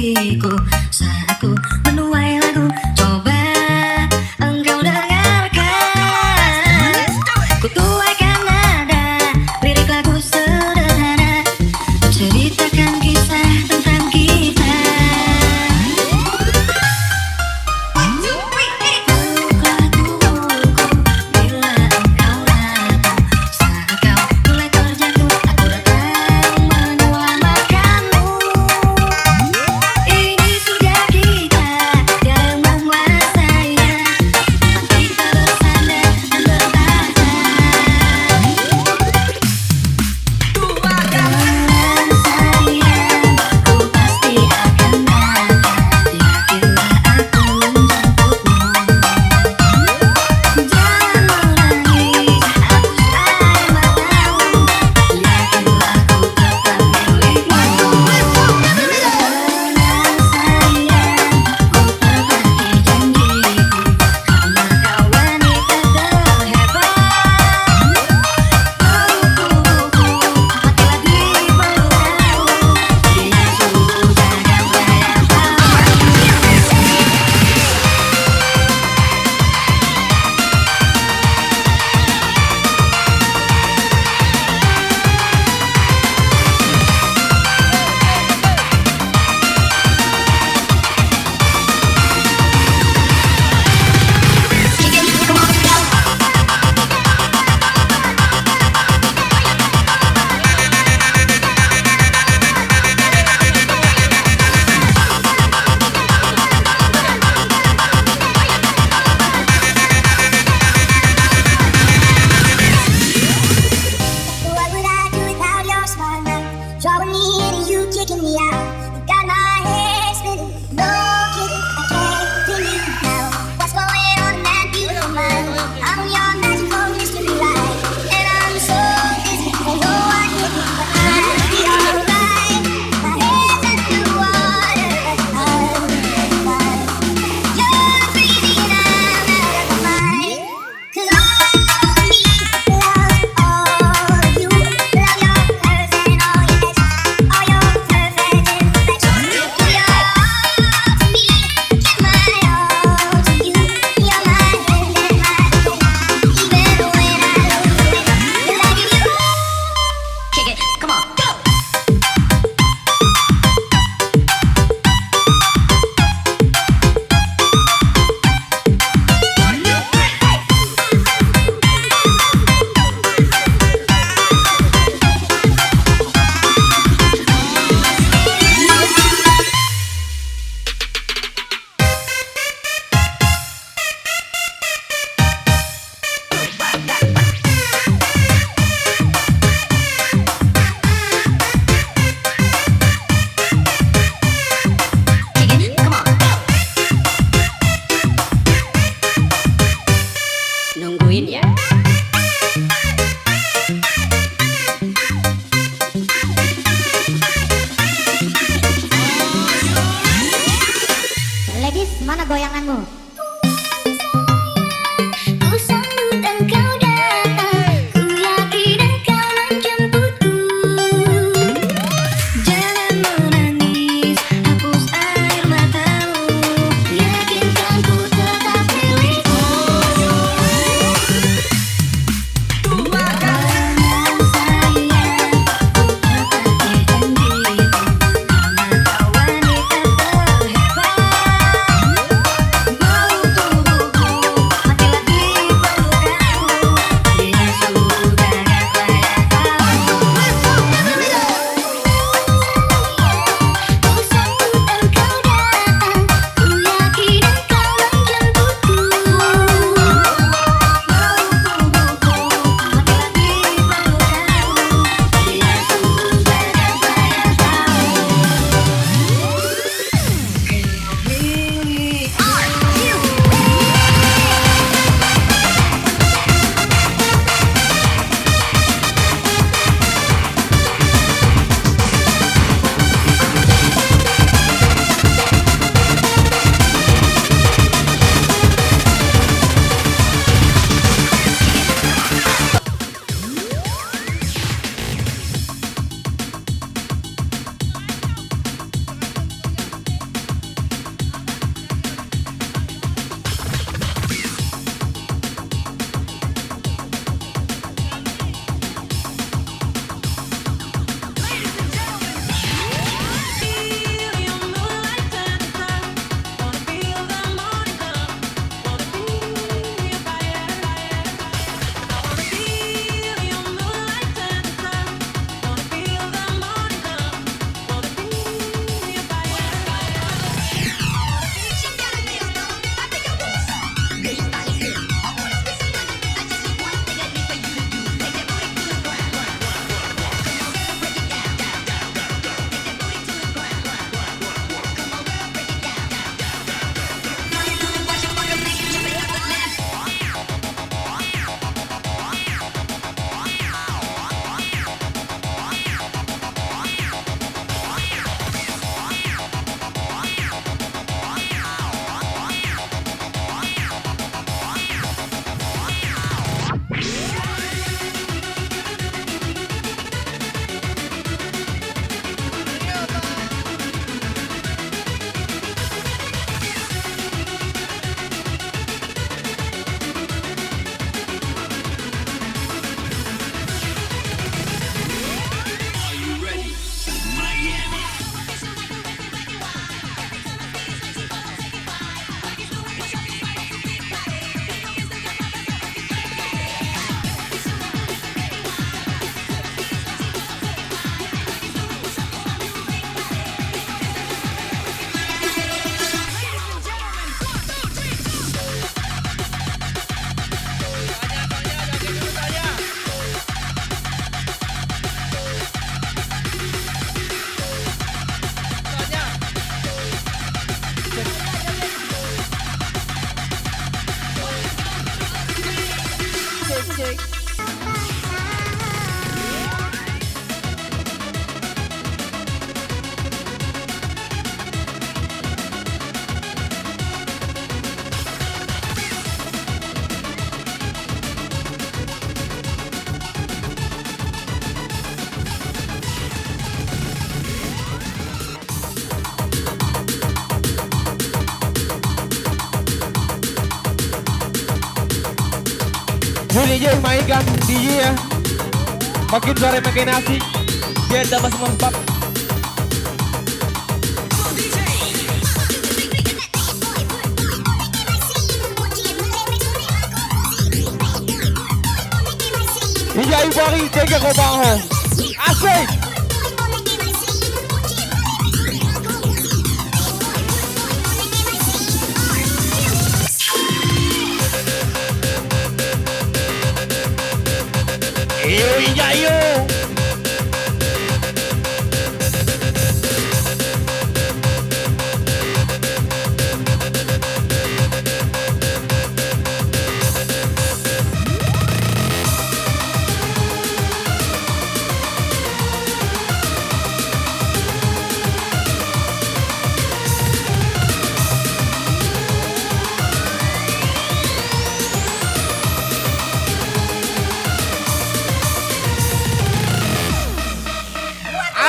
hatiku saat ku menuai lagu. Coba engkau dengarkan, ku tuaikan nada lirik lagu sederhana, ceritakan kisah tentang kita. Drawing me in and you kicking me out. You got my head spinning. No kidding, I can't pin you down. What's going on in that beautiful mind? I'm your magical mystery ride, and I'm so dizzy. I know I hit you, but I'll be alright. My head's in the water, I'm fine. You're crazy and I'm out of my mind. 'Cause all of me loves all of you. Love your curves and all your edges, all your perfect imperfections. You're all to me, give my all to you. You're my hand and my hope, even when I lose it. 'Cause I give you kick it, come on, go. Nungguin ya. Ladies, mana goyanganmu? Ku sambut engkau datang, ku yakin engkau menjemputku. Jangan menangis, hapus air matamu, yakinkan ku tetap milikmu. Sayang, ku tepati janjiku, karena kau wanita terhebat. DJ mainkan DJ ya. Makin sore makin asik. Biar dapat semangat. DJ Bari tega ko bang asik. Yo.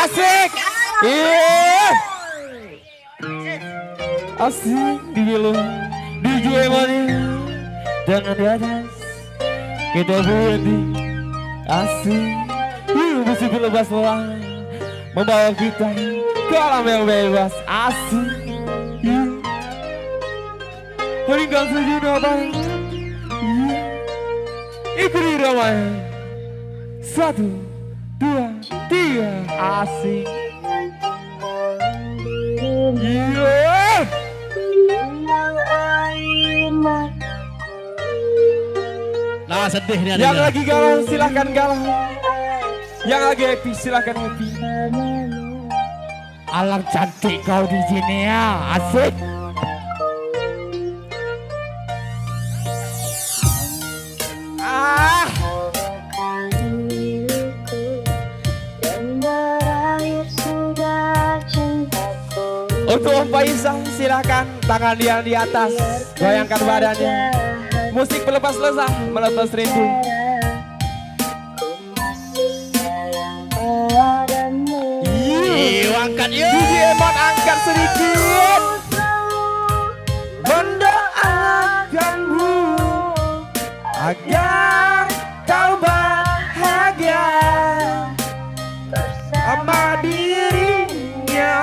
Asik. Iya. Asik DJ lo. DJ Mani. Jangan di atas. Kita berhenti. Asik. Mesti bebas pulang. Membawa kita ke alam yang bebas. Asik. Meninggal sejenak bang. Ikuti ramai. 1, 2, 3, asik. Yeah. Nah sedih nih Yang lagi galau silahkan galau. Yang lagi happy silahkan happy. Alang cantik kau di sini ya, asik. Untuk Om Faisal silakan tangan yang di atas, goyangkan badannya. Musik pelepas lesah, melepas rindu. angkat yuk. DJ Emon angkat sedikit. Mendoakanmu agar kau bahagia sama dirinya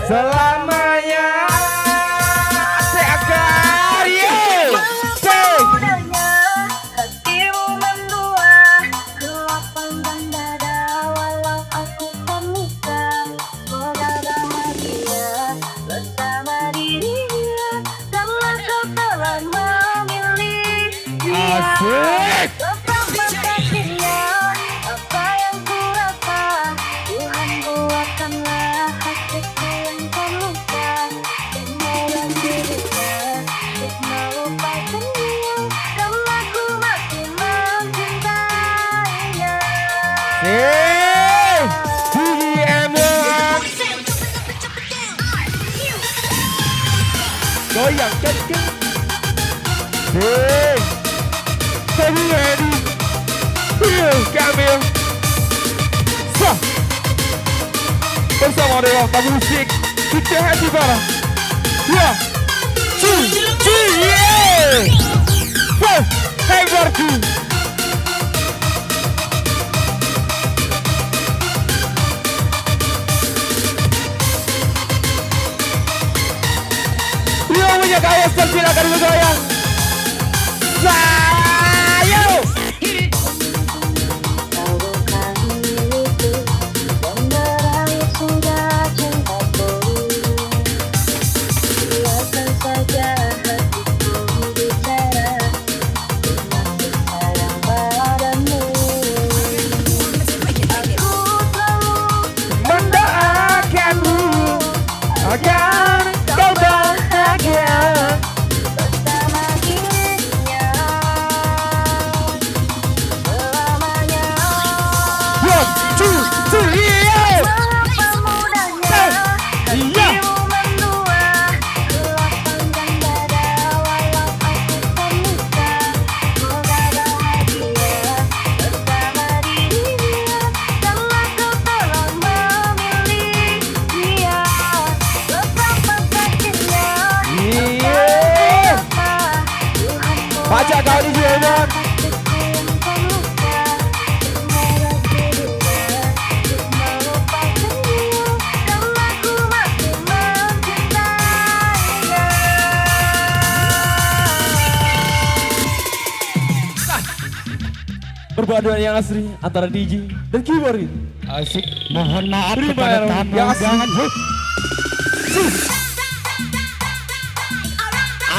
selamanya. Seakan yuk. Mudahnya hatimu mendua, gelapkan dada walau aku pemuka. Semoga bahagia bersama dirinya, karena kau telah memilihnya. Asik. Bersama kakinya, apa yang kurasa, Tuhan buatkanlah hatiku yang terluka. Dan dalam dirinya, untuk melupakannya, karena ku masih mencintainya. DJ Emon goyang kenceng. Kamu ready? Kamil Sah bersama Dewa Tabu Musik kita happy bareng. Ya Hey Barku Yang punya kaos silakan bergoyang. Sayo Kau bukan milikku, dan berakhir sudah cintaku. Biarkan saja hatiku bicara, ku masih sayang padamu. Aku selalu mendoakanmu agar kau bahagia bersama dirinya selamanya. 1, 2, 3 Mengapa mudahnya hatimu mendua, gelapkan dada walau aku pemuka. Semoga bahagia bersama dirinya, karena kau telah memilih dia. Betapa sakitnya apa Ajak kau di Jemon. hatiku yang terluka, berharap dirinya untuk melupakanmu, dan aku masih mencintainya. Perpaduan yang asri antara DJ dan keyboard. Asik. Mohon maaf Terima kepada ya, tamu yang asik. jangan.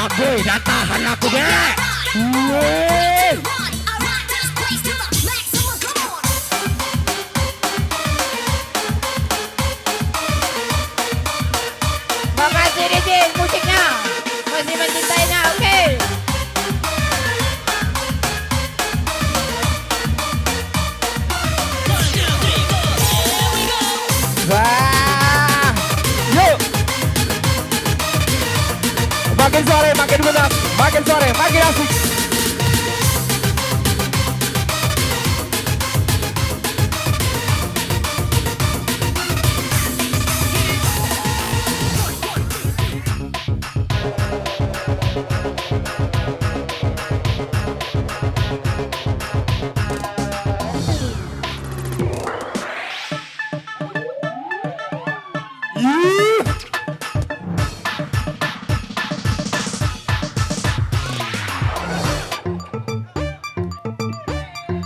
Agoy, dah tahan aku deh. Makasih DJ musiknya. Masih mencintainya, oke. Wah, yuk. Makin sore, makin benar. Makin sore, makin asik.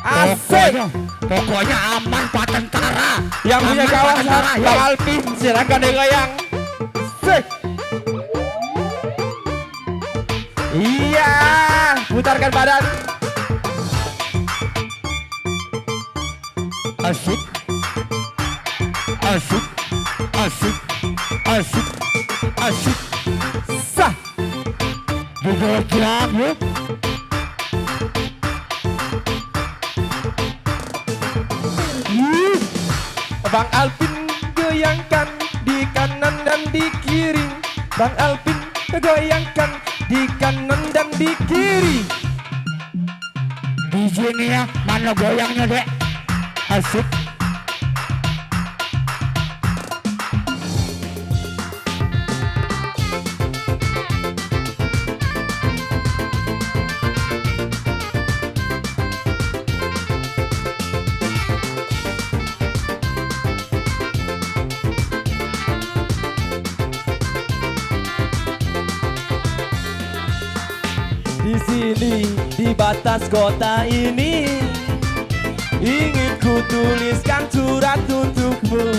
Asik. Pokoknya aman Pak Tentara. Yang punya Aman, Pak kawasan Tentara, ya. Bang Alvin silakan digoyang. Sik. Iya, putarkan badan. Asik. Asik. Asik. Asik. Asik. Sah. Digoyang yuk. Bang Alvin goyangkan di kanan dan di kiri. Bang Alvin goyangkan di kanan dan di kiri. Di sini ya, mana goyangnya dek? Asik. Di sini, di batas kota ini, ingin ku tuliskan surat untukmu,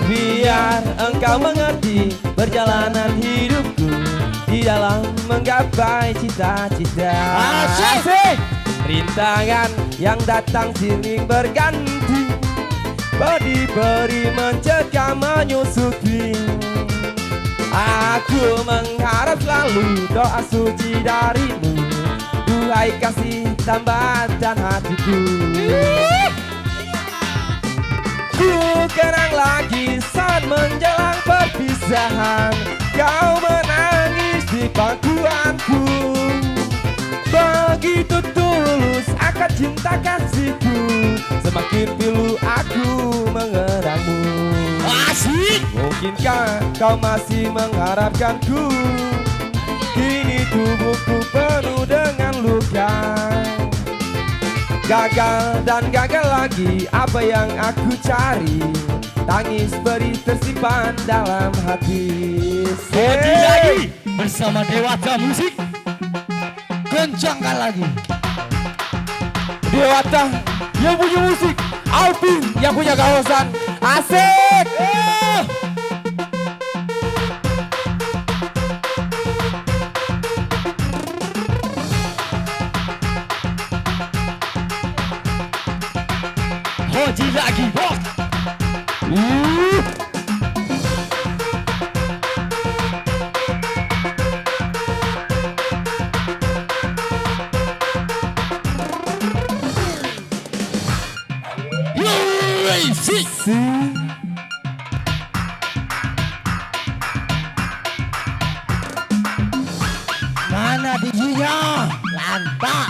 biar engkau mengerti perjalanan hidupku di dalam menggapai cita-cita. Asik. Rintangan yang datang silih berganti, beri mencegah menyusupi. Aku mengharap selalu doa suci darimu, duhai kasih tambatan hatiku. Ku kenang lagi saat menjelang perpisahan, kau menangis di pangkuanku. Begitu tulus akan cinta kasihku, semakin pilu aku mengenangmu. Asik. Mungkinkah kau masih mengharapkanku? Kini tubuhku penuh dengan luka. Gagal dan gagal lagi, apa yang aku cari? Tangis pedih tersimpan dalam hati. Bodi lagi bersama Dewata Musik. Kencangkan lagi. Dewata yang punya musik, Alvin yang punya kawasan. Asik. Hoji lagi bos. Si. Mana DJ-nya? Lantak.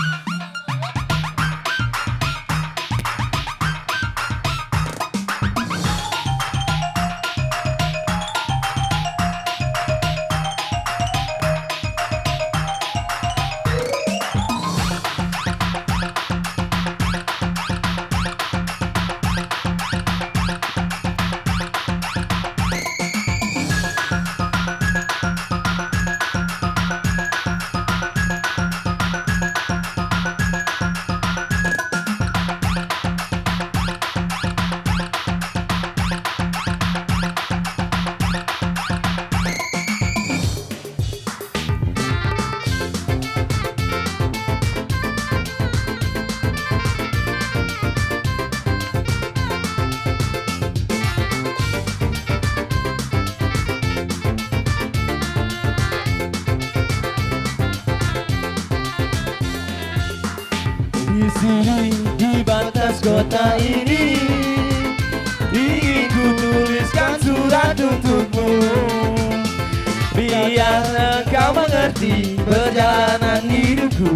menemani perjalanan hidupku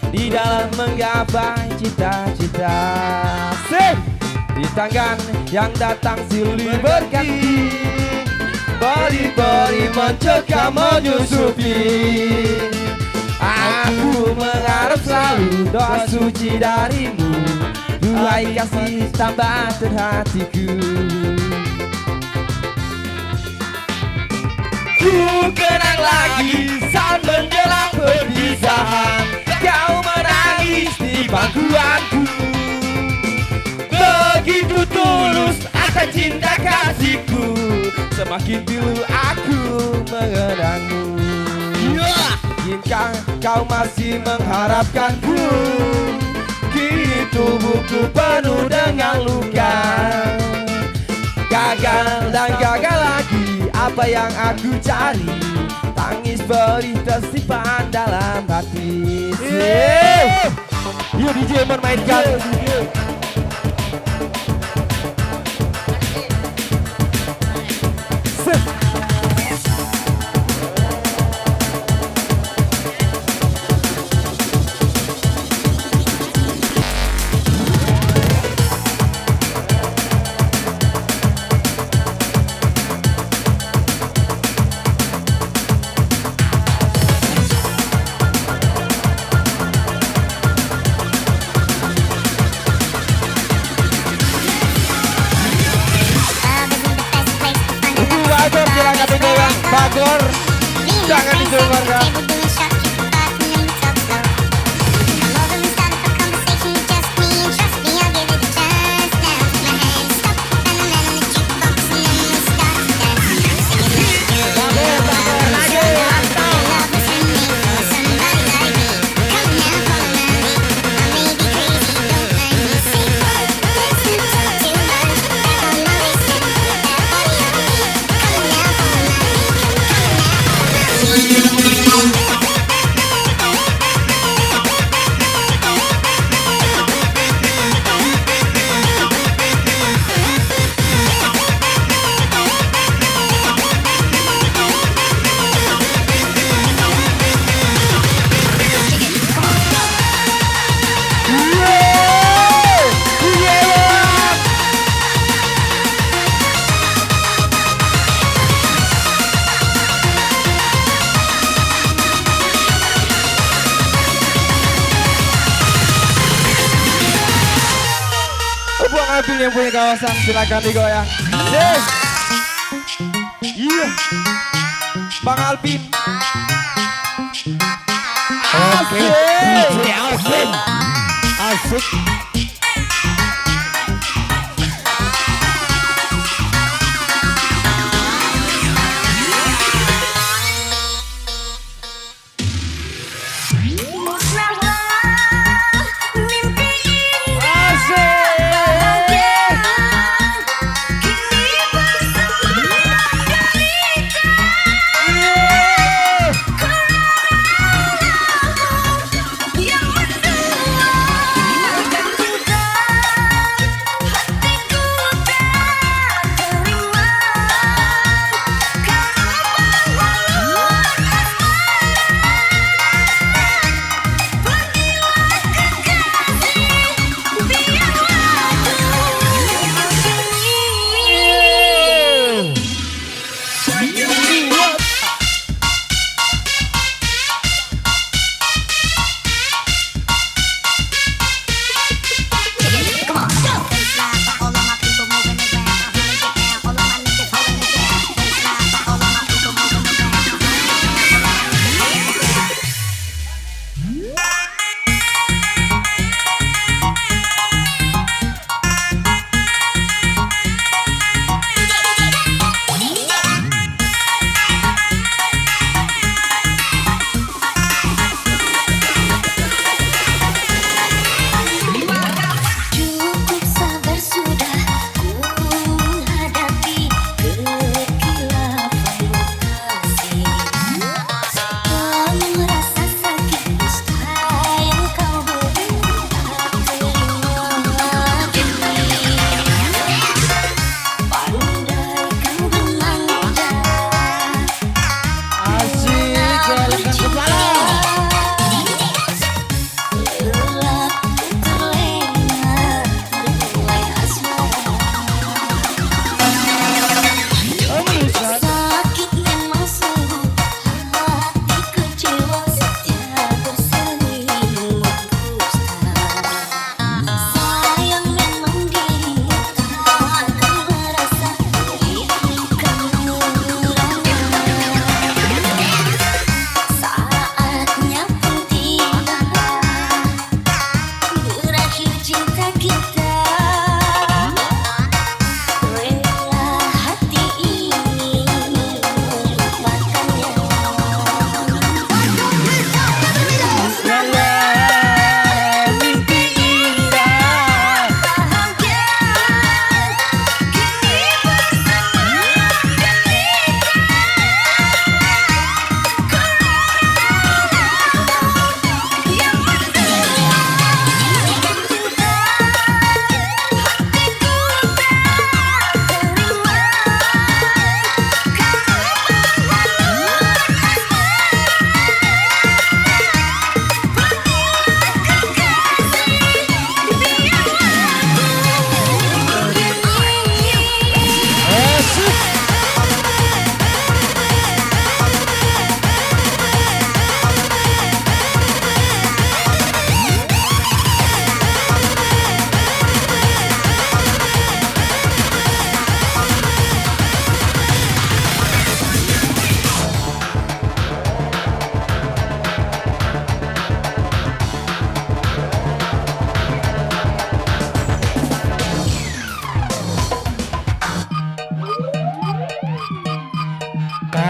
di dalam menggapai cita-cita. Sip! Di tangan yang datang silih berganti, beri-beri mencekam menyusupi. Aku mengharap selalu doa suci darimu, duhai kasih tambah terhatiku. Ku kenang lagi saat menjelang perpisahan, kau menangis di pangkuanku. Begitu tulus akan cinta kasihku, semakin dulu aku mengenangmu. Mungkinkah kau masih mengharapkanku? Kini tubuhku penuh dengan luka. Gagal dan gagal lagi apa yang aku cari, tangis pedih tersimpan dalam hati. Yuk DJ mainkan. Bagor, silakan digoyang. Bagor, jangan digoyang. Buang Alpin yang punya kawasan, silakan digoyang. Yes. Iya. Bang Alpin. Oke, DJ Alvin. Asik.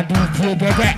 DJ Dedek.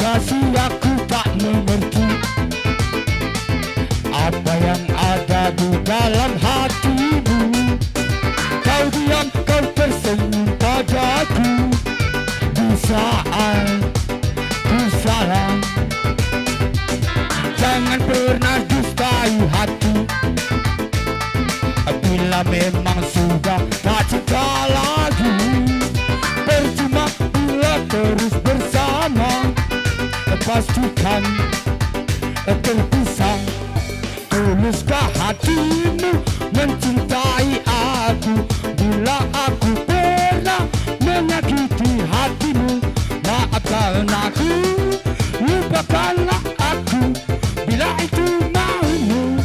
Kasih aku tak mengerti apa yang ada di dalam hatimu. Kau diam, kau tersenyum padaku di saat ku salah. Jangan pernah dustai hati bila memang sudah tak cinta lagi. Percuma bila terus bersama, pastikan terpisah. Tuluskah hatimu mencintai aku? Bila aku pernah menyakiti hatimu, maafkan aku, lupakanlah aku bila itu maumu.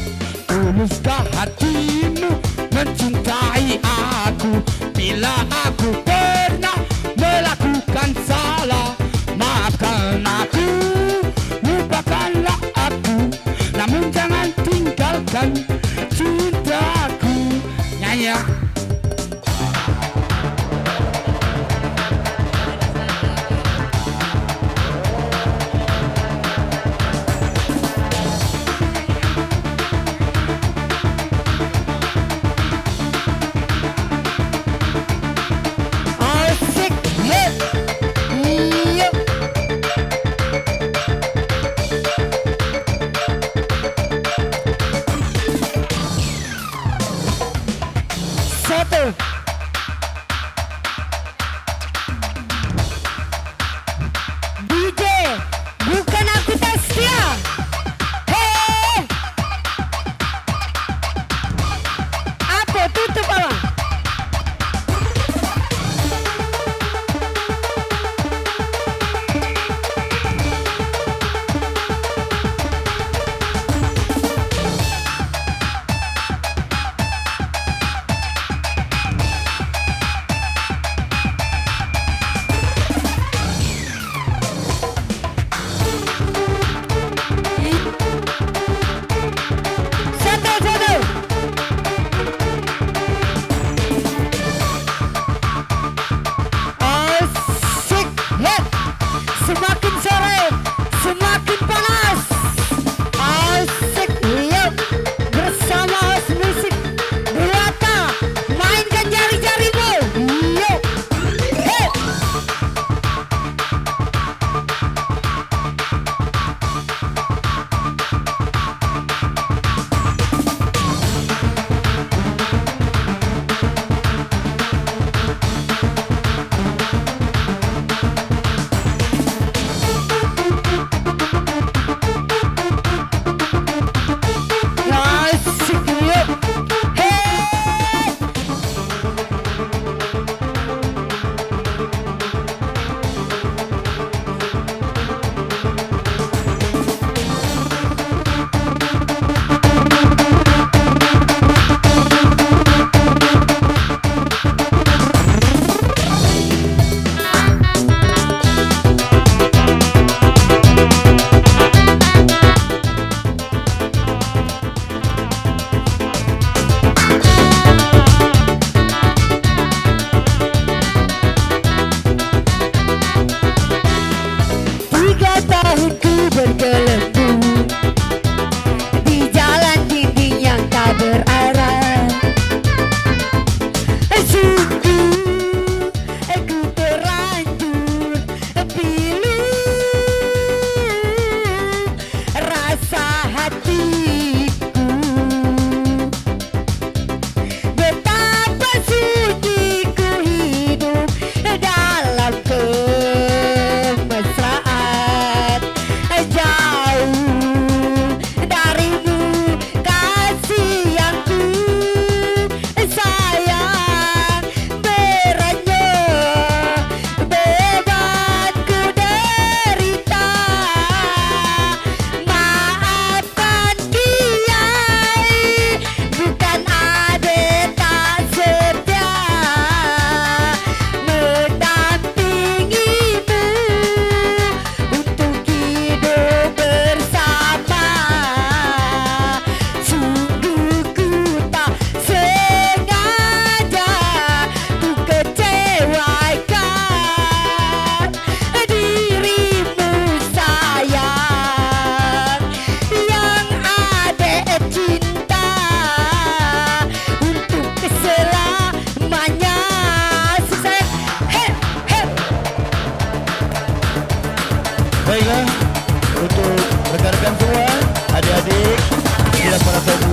Tuluskah hatimu mencintai aku? Bila aku pernah melakukan salah, maafkan aku, lupakanlah aku, namun jangan tinggalkan cintaku. Nyanyi ya. Asik, yuk, yuk. Satu. DJ, bukan aku tak setia. Hei, apa tutup apa?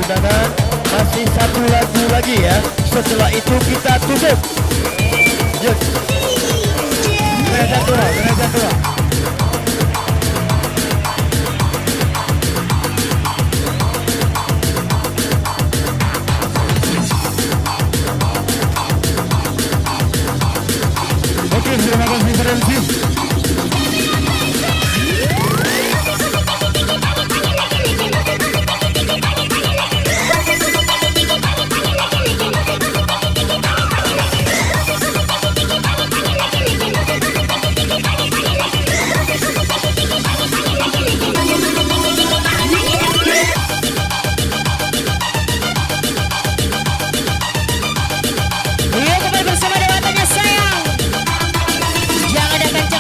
undangan. Masih satu lagu lagi ya. Setelah itu kita tutup. Yuk. Gereja tua. Oke, terima kasih Ferensi. Yuk kembali bersama dengan tanya sayang. Jangan ada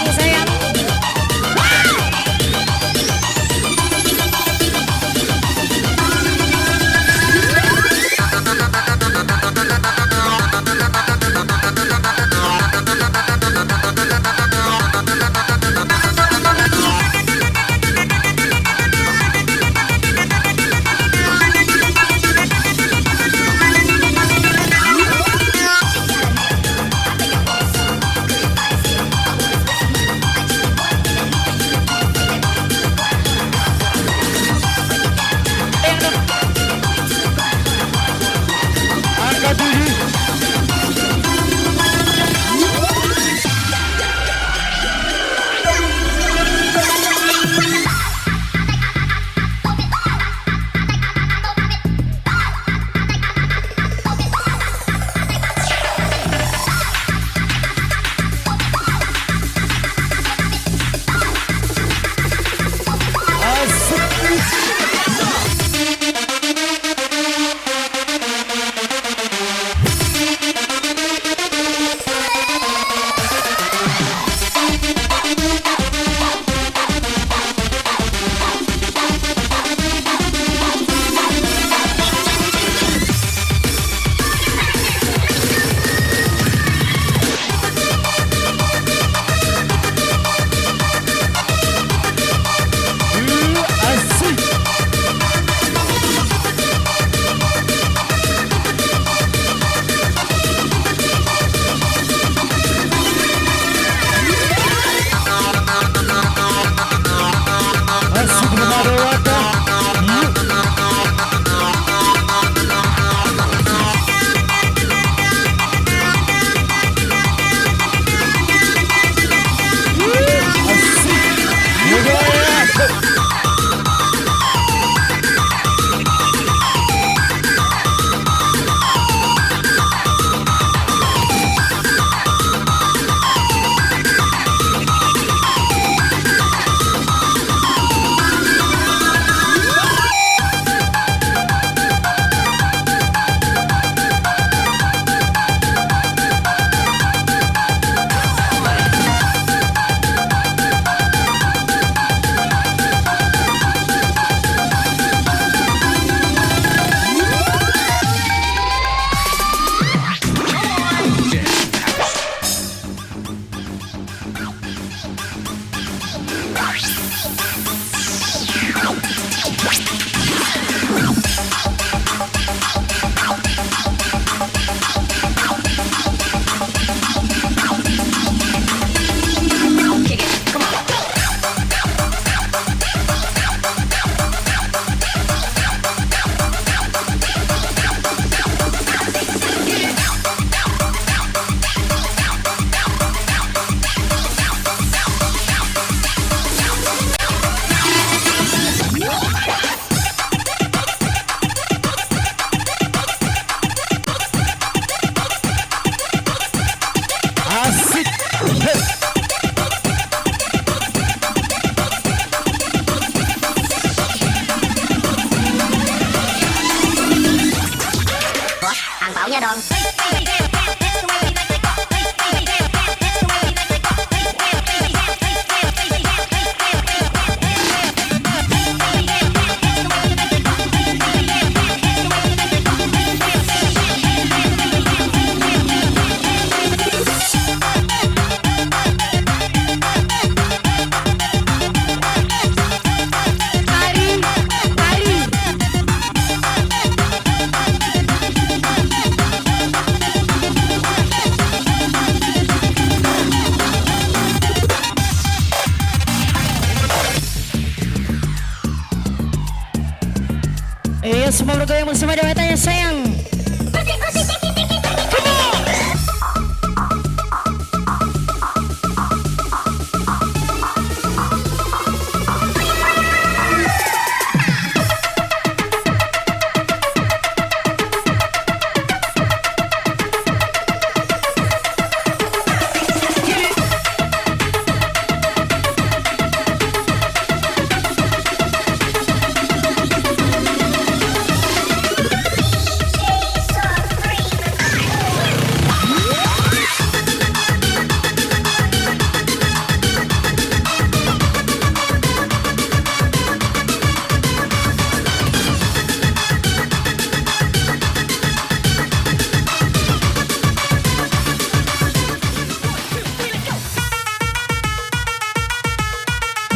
semua bergoyang bersama dewatanya sayang.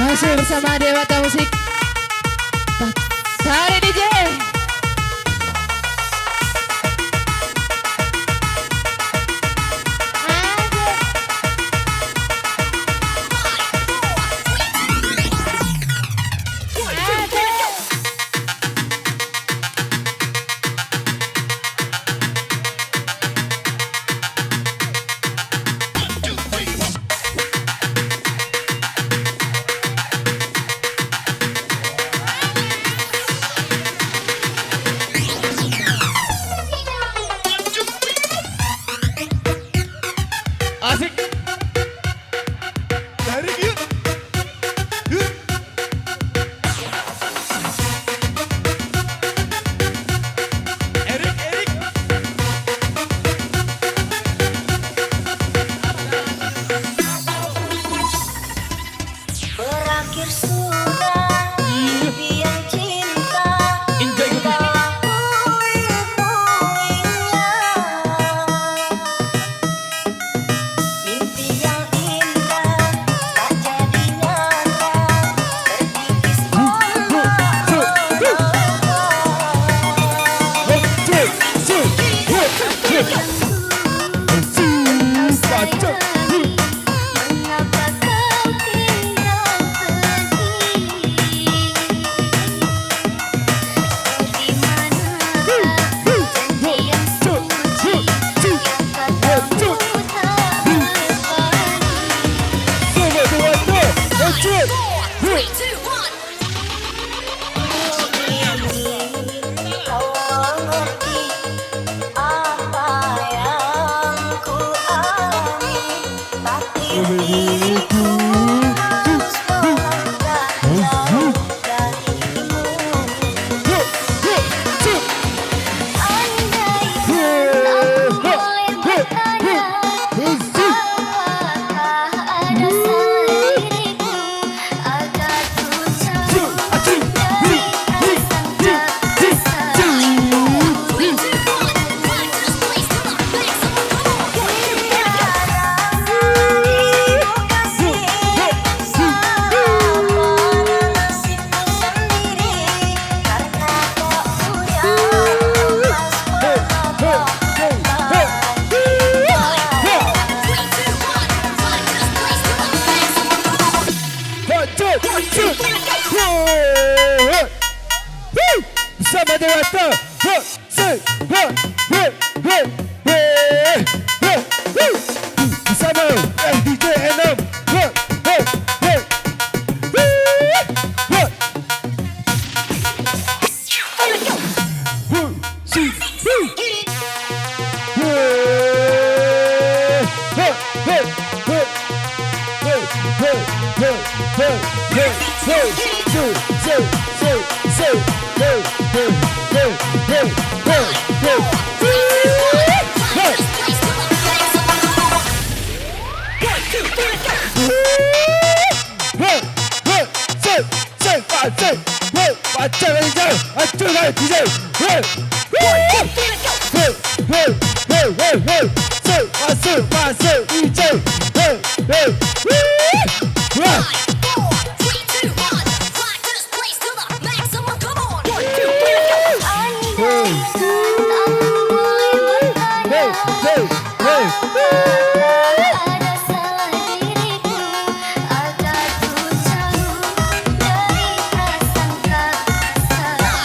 Masih bersama Dewata Musik. Cari DJ. Asik. Tarik yuk. Yuk. Erik. Berakhir sudah impian cinta. Enjoy kita. Mimpi yang indah tak jadi nyata. Terkikis mengapa kau tinggal pergi? Di manakah janji yang suci yang katamu tak kau mengerti apa yang ku alami, tapi diriku harus melangkah jauh darimu. Andai aku boleh bertanya, apakah ada salah diriku agar ku tahu dari prasangka Bersama Dewata. Bersama DJ Enam. ada salah diriku agar ku tahu dari prasangka salah.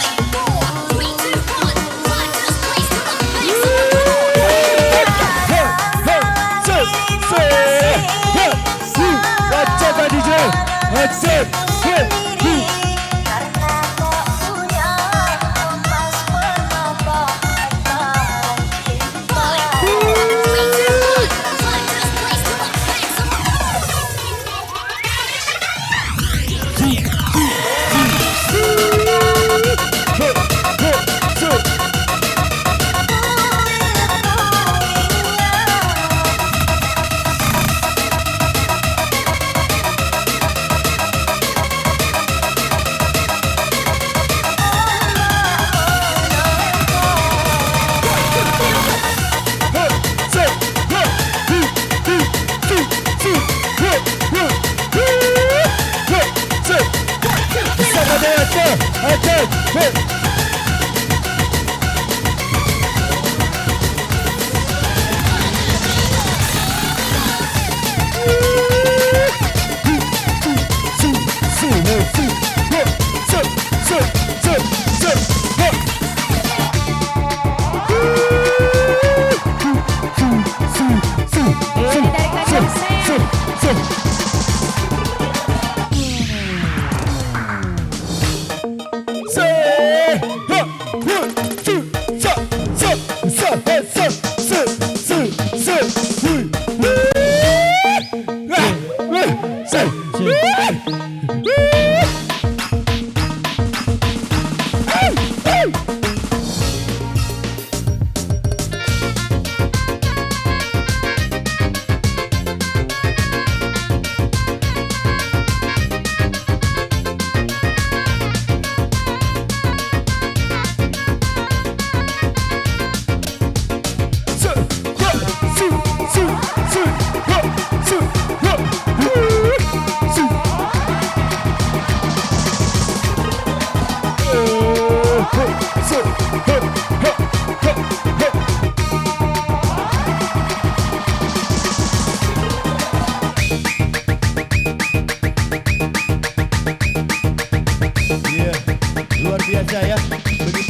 Iya, luar biasa ya. Begitu